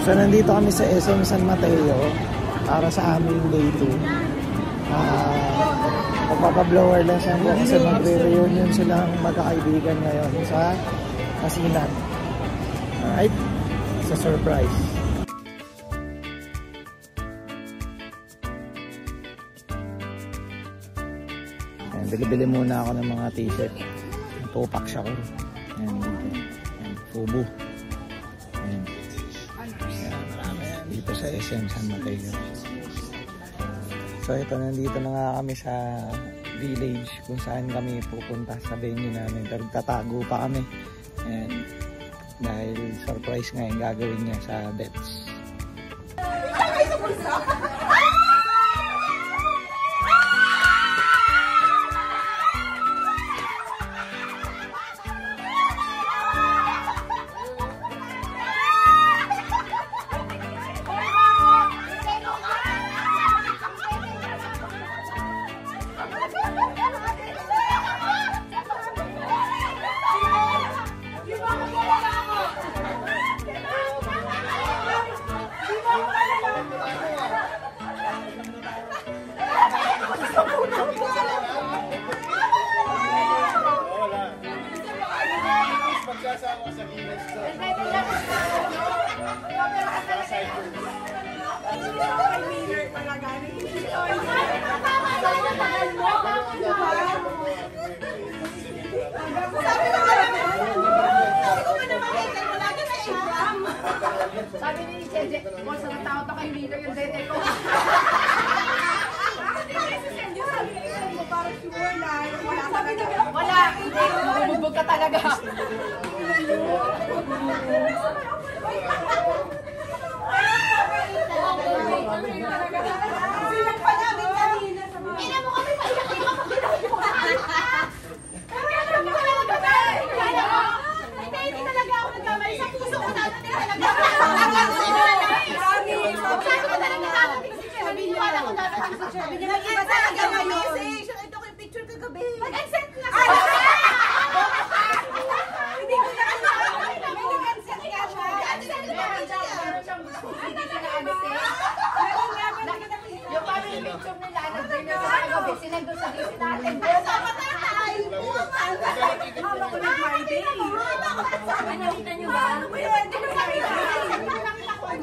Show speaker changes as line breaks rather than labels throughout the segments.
So nandito kami sa SM San Mateo para sa aming day 2. Magpapablower lang siya kasi magre-reunion silang magkakaibigan ngayon sa Kasinan. Alright? Sa surprise. Ayan, bili-bili muna ako ng mga t-shirt. Tupac siya ko. Ayan, Fubu. Ayan. Dito sa SM San Mateo. So ito, nandito na nga kami sa village kung saan kami pupunta sa venue namin, pero tatago pa kami. And dahil surprise nga yung gagawin niya sa Bets.
Sabi ni Jeje, kung saan tao to kay leader yung dete ko. Wala, hindi. Bubog ka talaga.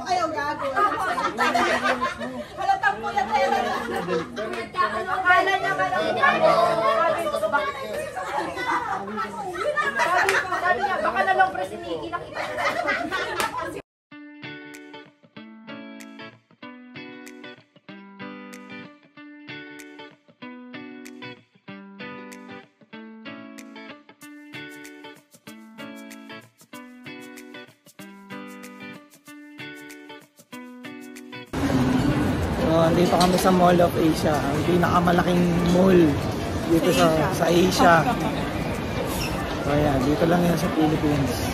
Ayaw gago. Halatang po yan tayo.
Akala niya ba lang sabi niya, baka na lang presiniki nakita ko.
So, andito kami sa Mall of Asia, ang pinakamalaking mall dito sa Asia. So, ayan, dito lang yan sa Philippines.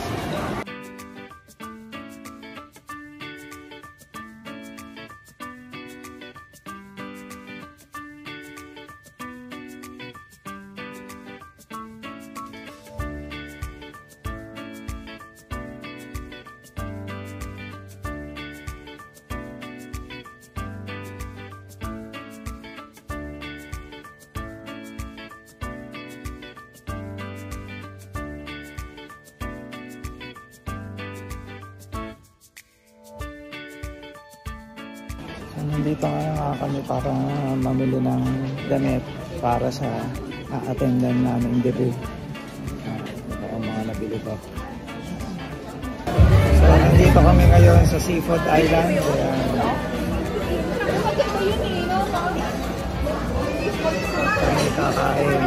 So, nandito nga kami para mamili ng damit para sa attendan namin debut. Ito ang mga nabili ko. Nandito kami ngayon sa Seafood Island. Ayan. Kami kakain.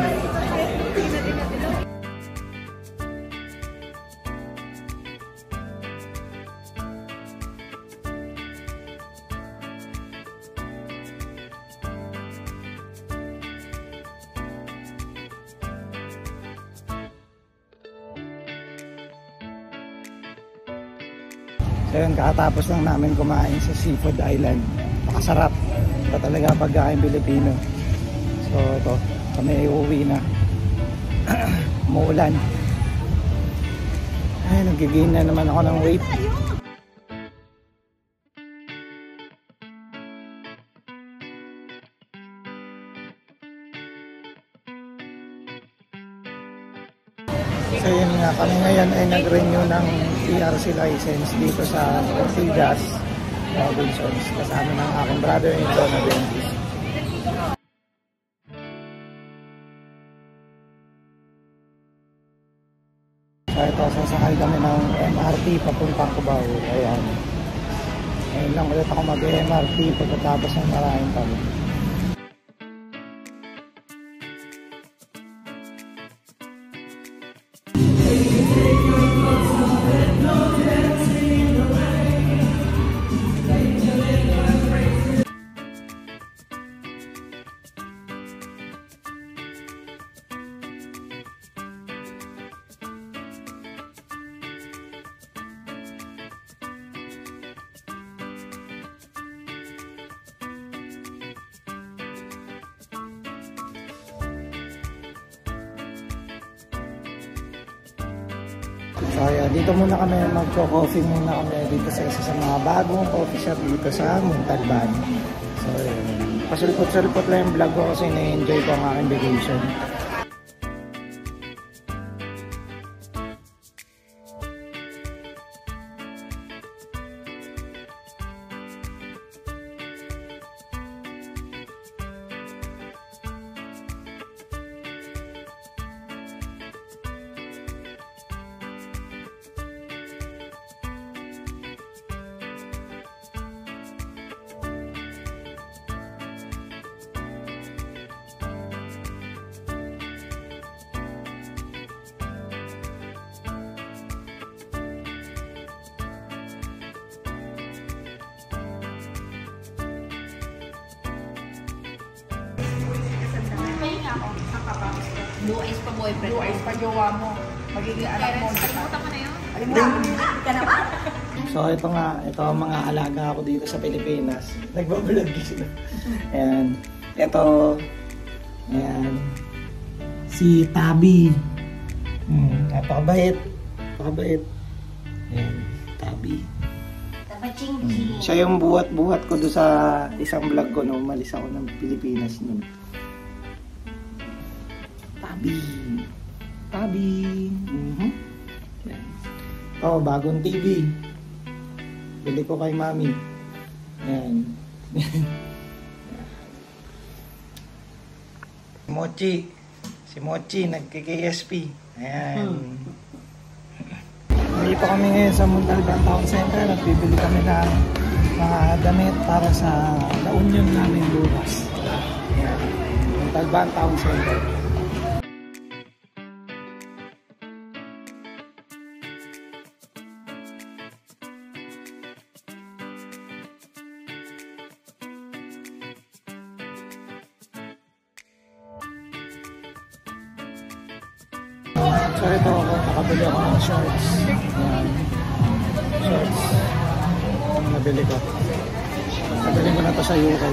So yun, kakatapos lang namin kumain sa Seafood Island. Makasarap. Ito talaga pagkain Pilipino. So ito, kami uuwi na. Umuulan. Ay, nag-gain na naman ako ng weight. So yun nga, kami ngayon ay nag-renew ng PRC license dito sa Ortigas, Robinsons, kasama ng aking brother-in-law na dentist. So ito, sasakay kami ng MRT papuntang Cubao. Ayan. Ngayon lang ulit ako mag-MRT pagkatapos ng maraming taon. So yeah, dito muna kami magko-coffee muna kami dito sa isa sa mga bagong coffee shop dito sa Montalban. So pasulpot-sulpot lang yung vlog ko kasi na-enjoy ko ang aking vacation.
Blue eyes pa boyfriend.
Blue eyes pa jowa mo. Magiging anak mo.
Kalimutan mo na yun.
Alimutan ka na ba?
So ito nga, ito ang mga alaga ako dito sa Pilipinas. Nagbablog sila. Ayan. Ito. Ayan. Si Tabi. Napakabait. Napakabait. Ayan. Tabi. Siya yung buhat-buhat ko doon sa isang vlog ko nung umalis ako ng Pilipinas nun. Tabi. Tabi. Oh, bagong TV. Bili ko kay Mami. Ayan. Mochi. Si Mochi, nagki-KSP. Ayan. Dito kami ngayon sa Montalban Town Center. Nagbibili kami ng mga damit para sa La Union namin bukas. Ayan. Montalban Town Center. So ito ako, nakabili ako ng shorts. Ayan. Shorts. Nabili ko. Nabili ko na to sa UK.